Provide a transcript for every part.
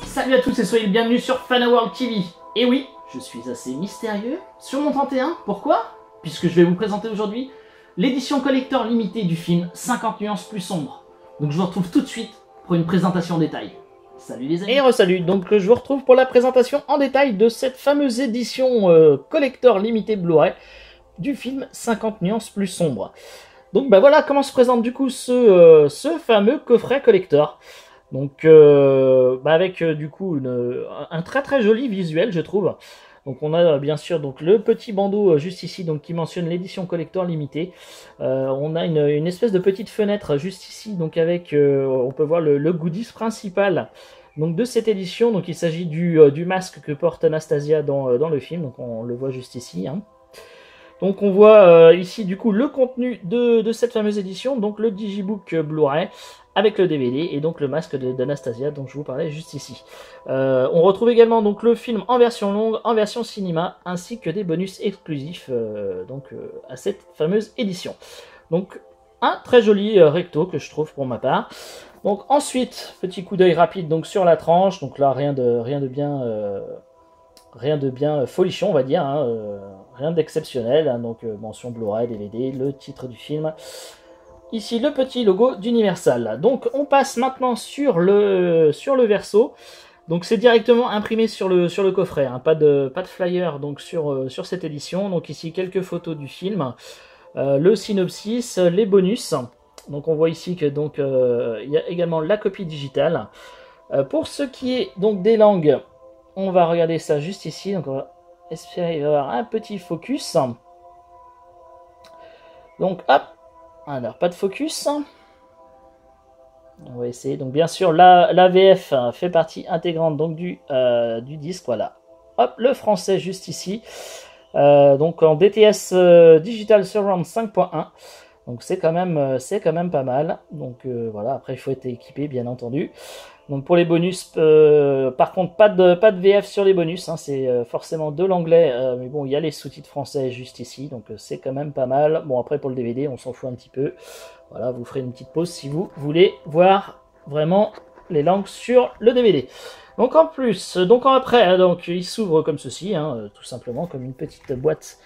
Salut à tous et soyez les bienvenus sur Fanaworld TV. Et oui, je suis assez mystérieux sur mon 31. Pourquoi? Puisque je vais vous présenter aujourd'hui l'édition collector limitée du film 50 nuances plus sombres. Donc je vous retrouve tout de suite pour une présentation en détail. Salut les amis. Et re-salut, donc je vous retrouve pour la présentation en détail de cette fameuse édition collector limitée Blu-ray du film 50 nuances plus sombres. Donc bah voilà comment se présente du coup ce fameux coffret collector. Donc avec du coup un très joli visuel je trouve. Donc on a bien sûr donc le petit bandeau juste ici donc qui mentionne l'édition collector limitée. On a une espèce de petite fenêtre juste ici donc avec on peut voir le goodies principal donc de cette édition. Donc il s'agit du masque que porte Anastasia dans le film, donc on le voit juste ici. Hein. Donc on voit ici du coup le contenu de cette fameuse édition, donc le Digibook Blu-ray avec le DVD et donc le masque d'Anastasia dont je vous parlais juste ici. On retrouve également donc le film en version longue, en version cinéma, ainsi que des bonus exclusifs à cette fameuse édition. Donc un très joli recto que je trouve pour ma part. Donc ensuite, petit coup d'œil rapide donc sur la tranche, donc là rien de bien folichon on va dire, hein, rien d'exceptionnel, hein, donc mention Blu-ray, DVD, le titre du film. Ici le petit logo d'Universal. Donc on passe maintenant sur le verso. Donc c'est directement imprimé sur le coffret, hein, pas de flyer donc sur cette édition. Donc ici quelques photos du film, le synopsis, les bonus. Donc on voit ici que donc il y a également la copie digitale. Pour ce qui est donc des langues, on va regarder ça juste ici. Donc on va espérer avoir un petit focus. Donc hop. Alors, pas de focus. On va essayer. Donc, bien sûr, la VF fait partie intégrante donc du disque. Voilà. Hop, le français juste ici. Donc, en DTS Digital Surround 5.1. Donc, c'est quand même pas mal. Donc, voilà. Après, il faut être équipé, bien entendu. Donc, pour les bonus, par contre, pas de VF sur les bonus. Hein, c'est forcément de l'anglais. Mais bon, il y a les sous-titres français juste ici. Donc, c'est quand même pas mal. Bon, après, pour le DVD, on s'en fout un petit peu. Voilà, vous ferez une petite pause si vous voulez voir vraiment les langues sur le DVD. Donc, en plus, donc après, donc, il s'ouvre comme ceci. Hein, tout simplement, comme une petite boîte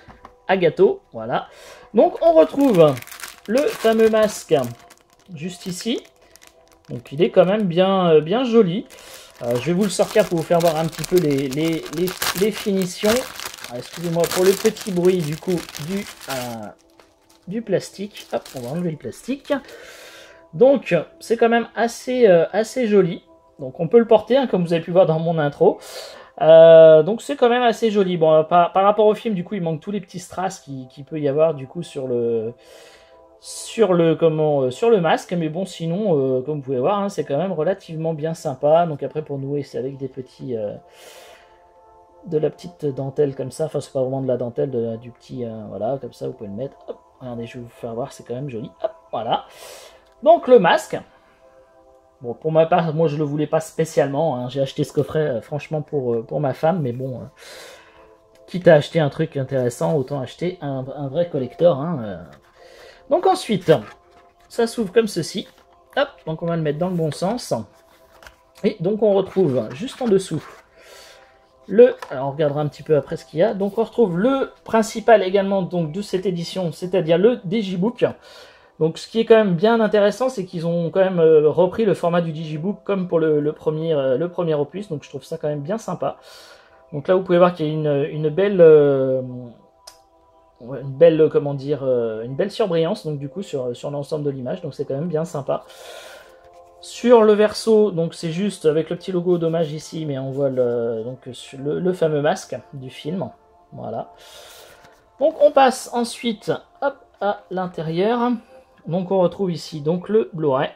à gâteau. Voilà. Donc, on retrouve le fameux masque juste ici. Donc il est quand même bien joli. Je vais vous le sortir pour vous faire voir un petit peu les finitions. Excusez-moi pour le petit bruit du coup du plastique. Hop, on va enlever le plastique. Donc c'est quand même assez joli. Donc on peut le porter, hein, comme vous avez pu voir dans mon intro. Donc c'est quand même assez joli. Bon, par rapport au film, du coup, il manque tous les petits strass qui peut y avoir du coup sur le masque, mais bon sinon comme vous pouvez voir, hein, c'est quand même relativement bien sympa. Donc après pour nouer c'est avec des petits de la petite dentelle comme ça, enfin c'est pas vraiment de la dentelle, du petit voilà, comme ça vous pouvez le mettre. Hop, regardez, je vais vous faire voir, c'est quand même joli. Hop, voilà. Donc le masque, bon pour ma part moi je le voulais pas spécialement, hein. J'ai acheté ce coffret franchement pour ma femme, mais bon quitte à acheter un truc intéressant autant acheter un vrai collector, hein. Donc ensuite, ça s'ouvre comme ceci. Hop, donc on va le mettre dans le bon sens. Et donc on retrouve juste en dessous alors on regardera un petit peu après ce qu'il y a. Donc on retrouve le principal également donc de cette édition, c'est-à-dire le Digibook. Donc ce qui est quand même bien intéressant, c'est qu'ils ont quand même repris le format du Digibook comme pour le premier opus. Donc je trouve ça quand même bien sympa. Donc là vous pouvez voir qu'il y a une belle comment dire, une belle surbrillance donc du coup sur l'ensemble de l'image, donc c'est quand même bien sympa. Sur le verso, donc c'est juste avec le petit logo dommage ici, mais on voit le fameux masque du film. Voilà. Donc on passe ensuite hop, à l'intérieur. Donc on retrouve ici donc le Blu-ray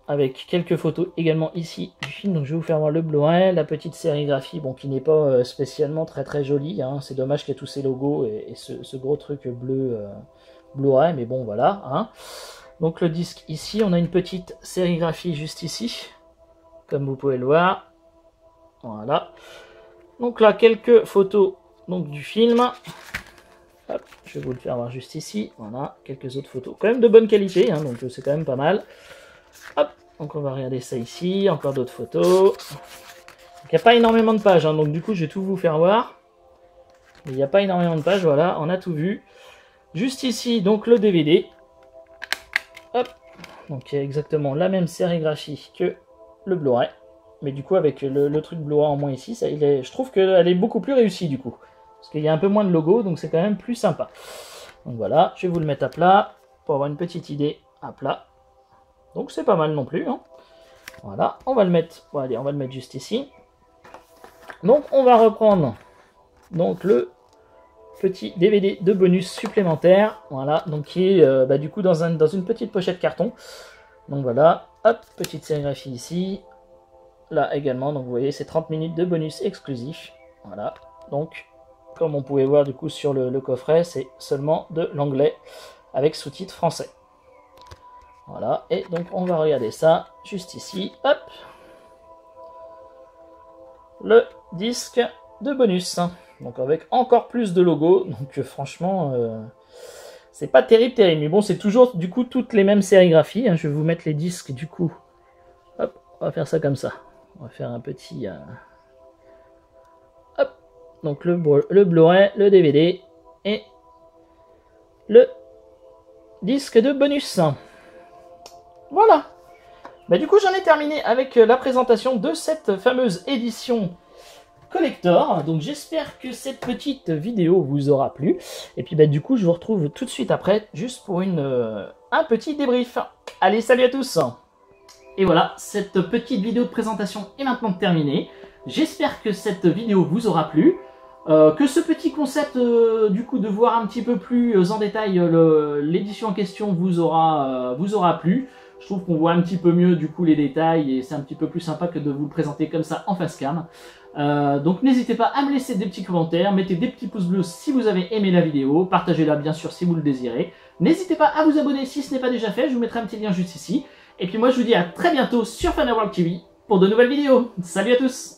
avec quelques photos également ici du film. Donc je vais vous faire voir le Blu-ray, la petite sérigraphie, bon qui n'est pas spécialement très jolie, hein. C'est dommage qu'il y ait tous ces logos et ce gros truc bleu Blu-ray, mais bon voilà, hein. Donc le disque ici, on a une petite sérigraphie juste ici, comme vous pouvez le voir. Voilà. Donc là quelques photos donc du film. Hop, je vais vous le faire voir juste ici. Voilà, quelques autres photos. Quand même de bonne qualité, hein, donc c'est quand même pas mal. Hop, donc on va regarder ça ici. Encore d'autres photos. Il n'y a pas énormément de pages, hein, donc du coup je vais tout vous faire voir. Il n'y a pas énormément de pages, voilà, on a tout vu. Juste ici, donc le DVD. Hop, donc il y a exactement la même sérigraphie que le Blu-ray. Mais du coup avec le truc Blu-ray en moins ici, ça, je trouve qu'elle est beaucoup plus réussie du coup. Parce qu'il y a un peu moins de logo, donc c'est quand même plus sympa. Donc voilà, je vais vous le mettre à plat, pour avoir une petite idée à plat. Donc c'est pas mal non plus. Hein. Voilà, on va le mettre, bon, allez, on va le mettre juste ici. Donc on va reprendre donc, le petit DVD de bonus supplémentaire. Voilà, donc qui est du coup dans une petite pochette carton. Donc voilà, hop, petite sérigraphie ici. Là également, donc vous voyez, c'est 30 minutes de bonus exclusif. Voilà, donc... Comme on pouvait voir du coup sur le coffret, c'est seulement de l'anglais avec sous-titres français. Voilà, et donc on va regarder ça juste ici. Hop, le disque de bonus. Donc avec encore plus de logos. Donc franchement, c'est pas terrible. Mais bon, c'est toujours du coup toutes les mêmes sérigraphies. Hein. Je vais vous mettre les disques du coup. Hop, on va faire ça comme ça. On va faire un petit... Donc le Blu-ray, le DVD et le disque de bonus. Voilà. Bah, du coup j'en ai terminé avec la présentation de cette fameuse édition collector. Donc j'espère que cette petite vidéo vous aura plu. Et puis bah, du coup je vous retrouve tout de suite après juste pour un petit débrief. Allez, salut à tous. Et voilà, cette petite vidéo de présentation est maintenant terminée. J'espère que cette vidéo vous aura plu. Que ce petit concept du coup de voir un petit peu plus en détail l'édition en question vous aura plu. Je trouve qu'on voit un petit peu mieux du coup les détails et c'est un petit peu plus sympa que de vous le présenter comme ça en face cam. Donc n'hésitez pas à me laisser des petits commentaires, mettez des petits pouces bleus si vous avez aimé la vidéo, partagez-la bien sûr si vous le désirez. N'hésitez pas à vous abonner si ce n'est pas déjà fait, je vous mettrai un petit lien juste ici. Et puis moi je vous dis à très bientôt sur Fanaworld TV pour de nouvelles vidéos. Salut à tous!